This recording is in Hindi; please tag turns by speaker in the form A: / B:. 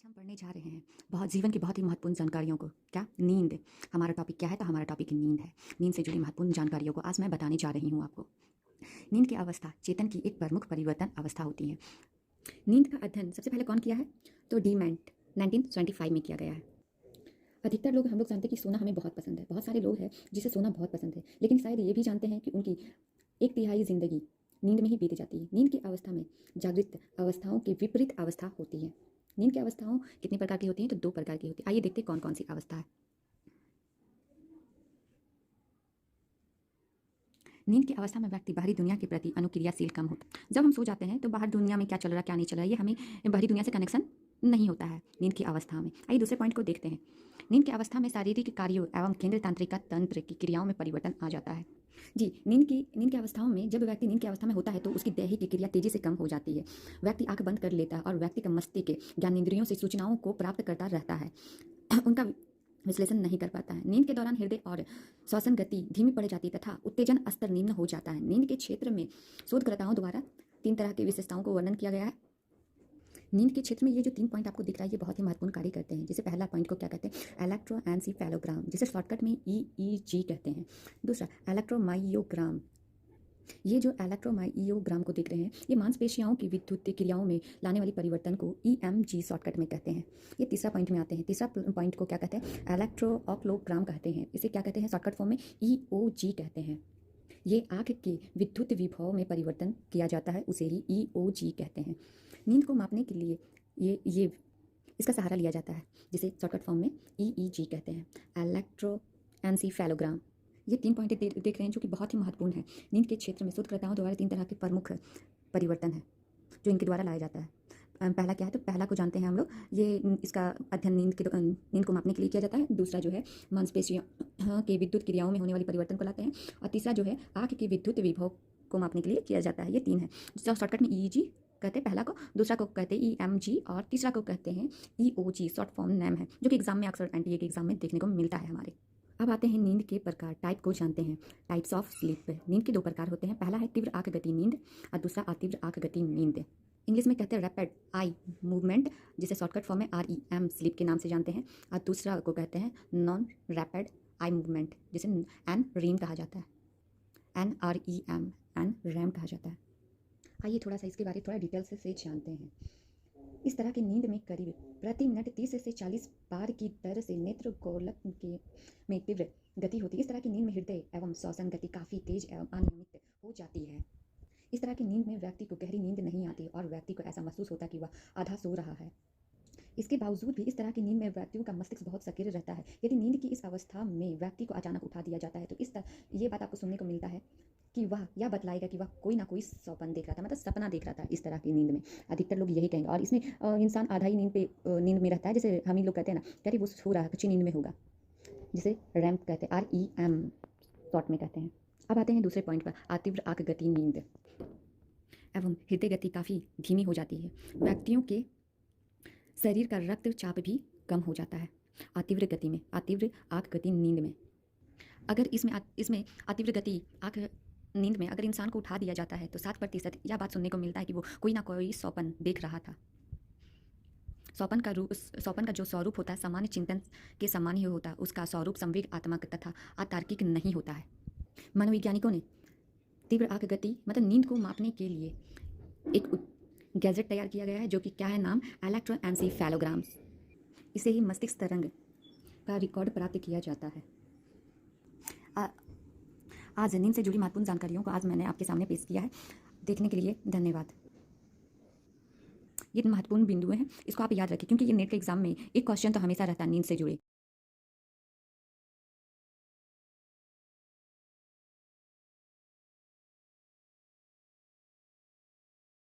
A: हम पढ़ने जा रहे हैं बहुत जीवन की बहुत ही महत्वपूर्ण जानकारियों को। क्या? नींद। हमारा टॉपिक क्या है? तो हमारा टॉपिक नींद है। नींद से जुड़ी महत्वपूर्ण जानकारियों को आज मैं बताने जा रही हूँ आपको। नींद की अवस्था चेतन की एक प्रमुख परिवर्तन अवस्था होती है। नींद का अध्ययन सबसे पहले कौन किया है? तो डीमेंट 1925 में किया गया है। अधिकतर लोग हम लोग जानते हैं कि सोना हमें बहुत पसंद है। बहुत सारे लोग हैं जिसे सोना बहुत पसंद है, लेकिन शायद ये भी जानते हैं कि उनकी एक तिहाई जिंदगी नींद में ही बीत जाती है। नींद की अवस्था में जागृत अवस्थाओं की विपरीत अवस्था होती है। नींद की अवस्थाओं कितने प्रकार की होती हैं? तो 2 प्रकार की होती है। आइए देखते हैं कौन कौन सी अवस्था है। नींद की अवस्था में व्यक्ति बाहरी दुनिया के प्रति अनुक्रियाशील कम होता है। जब हम सो जाते हैं तो बाहर दुनिया में क्या चल रहा है क्या नहीं चल रहा है ये हमें बाहरी दुनिया से कनेक्शन नहीं होता है नींद की अवस्था में। आइए दूसरे पॉइंट को देखते हैं। नींद की अवस्था में शारीरिक कार्यों एवं केंद्र तंत्रिका तंत्र की क्रियाओं में परिवर्तन आ जाता है। जी, नींद की अवस्थाओं में जब व्यक्ति नींद की अवस्था में होता है तो उसकी दैहिक क्रिया तेजी से कम हो जाती है। व्यक्ति आंख बंद कर लेता है और व्यक्ति का मस्तिष्क ज्ञानेंद्रियों से सूचनाओं को प्राप्त करता रहता है। उनका विश्लेषण नहीं कर पाता है। नींद के दौरान हृदय और श्वसन गति धीमी पड़ जाती है तथा उत्तेजन स्तर निम्न हो जाता है। नींद के क्षेत्र में शोधकर्ताओं द्वारा 3 तरह की विशेषताओं को वर्णन किया गया है। नींद के क्षेत्र में ये जो 3 पॉइंट आपको दिख रहा है ये बहुत ही महत्वपूर्ण कार्य करते हैं। जैसे पहला पॉइंट को क्या कहते हैं? इलेक्ट्रोएन्सेफेलोग्राम, जिसे शॉर्टकट में ईईजी कहते हैं। दूसरा इलेक्ट्रोमायोग्राम। ये जो इलेक्ट्रोमायोग्राम को देख रहे हैं ये मांसपेशियों की विद्युत क्रियाओं में लाने वाली परिवर्तन को ईएमजी शॉर्टकट में कहते हैं। ये तीसरा पॉइंट में आते हैं। तीसरा पॉइंट को क्या कहते हैं? इलेक्ट्रोऑक्लोग्राम कहते हैं। इसे क्या कहते हैं? शॉर्टकट फॉर्म में ईओजी कहते हैं। ये आँख के विद्युत विभव में परिवर्तन किया जाता है, उसे ही ईओजी कहते हैं। नींद को मापने के लिए ये इसका सहारा लिया जाता है, जिसे शॉर्टकट फॉर्म में ईईजी कहते हैं। इलेक्ट्रोएन्सेफेलोग्राम। ये 3 पॉइंट देख रहे हैं जो कि बहुत ही महत्वपूर्ण है। नींद के क्षेत्र में शोधकर्ताओं द्वारा 3 तरह के प्रमुख परिवर्तन है जो इनके द्वारा लाया जाता है। पहला क्या है? तो पहला को जानते हैं हम लोग। ये इसका अध्ययन नींद को मापने के लिए किया जाता है। दूसरा जो है मांसपेशियों के विद्युत क्रियाओं में होने वाली परिवर्तन को लाते हैं। और तीसरा जो है आँख के विद्युत विभव को मापने के लिए किया जाता है। ये 3 है। शॉर्टकट में ईईजी कहते हैं पहला को, दूसरा को कहते हैं ईएमजी और तीसरा को कहते हैं ईओजी। शॉर्ट फॉर्म नेम है जो कि एग्जाम में अक्सर एनटीए के एग्जाम में देखने को मिलता है हमारे। अब आते हैं नींद के प्रकार, टाइप को जानते हैं। Types of sleep. नींद के 2 प्रकार होते हैं। पहला है तीव्र आंख गति नींद और दूसरा अतीव्र आंख गति नींद। इंग्लिश में कहते हैं रैपिड आई मूवमेंट, जिसे शॉर्टकट फॉर्म में REM स्लीप के नाम से जानते हैं। और दूसरा को कहते हैं नॉन रैपिड आई मूवमेंट, जिसे NREM कहा जाता है। NREM NREM कहा जाता है। आइए थोड़ा सा इसके बारे में थोड़ा डिटेल से जानते हैं। इस तरह की नींद में करीब प्रति मिनट 30 से 40 बार की दर से नेत्र गोलक में तीव्र गति होती है। इस तरह की नींद में हृदय एवं श्वसन गति काफ़ी तेज एवं अनियमित हो जाती है। इस तरह की नींद में व्यक्ति को गहरी नींद नहीं आती और व्यक्ति को ऐसा महसूस होता है कि वह आधा सो रहा है। इसके बावजूद भी इस तरह की नींद में व्यक्तियों का मस्तिष्क बहुत सक्रिय रहता है। यदि नींद की इस अवस्था में व्यक्ति को अचानक उठा दिया जाता है तो ये बात आपको सुनने को मिलता है कि वह यह बतलाएगा कि वह कोई ना कोई सपन देख रहा था, मतलब सपना देख रहा था। इस तरह की नींद में अधिकतर लोग यही कहेंगे। और इसमें इंसान आधा ही नींद में रहता है। जैसे हम ही लोग कहते हैं ना कि अरे वो सो रहा है, अच्छी नींद में होगा, जिसे रैम कहते हैं, REM शॉर्ट में कहते हैं। अब आते हैं दूसरे पॉइंट पर, अतीव्र आंख गति नींद एवं हृदय गति काफ़ी धीमी हो जाती है। व्यक्तियों के शरीर का रक्तचाप भी कम हो जाता है अतीव्र गति में, अतीव्र आंख गति नींद में। अगर इसमें अतीव्र गति आंख नींद में अगर इंसान को उठा दिया जाता है तो 7% यह बात सुनने को मिलता है कि वो कोई ना कोई स्वप्न देख रहा था। स्वप्न का जो स्वरूप होता है सामान्य चिंतन के समान ही होता है। उसका स्वरूप संवेगात्मक तथा अतार्किक नहीं होता है। मनोवैज्ञानिकों ने तीव्र आंख गति मतलब नींद को मापने के लिए एक गैजेट तैयार किया गया है जो कि क्या है नाम? इलेक्ट्रोएन्सेफेलोग्राम। इसे ही मस्तिष्क तरंग का रिकॉर्ड प्राप्त किया जाता है। आज नींद से जुड़ी महत्वपूर्ण जानकारियों को आज मैंने आपके सामने पेश किया है। देखने के लिए धन्यवाद। ये महत्वपूर्ण बिंदु हैं, इसको आप याद रखें क्योंकि ये नेट के एग्जाम में एक क्वेश्चन तो हमेशा रहता है नींद से जुड़े।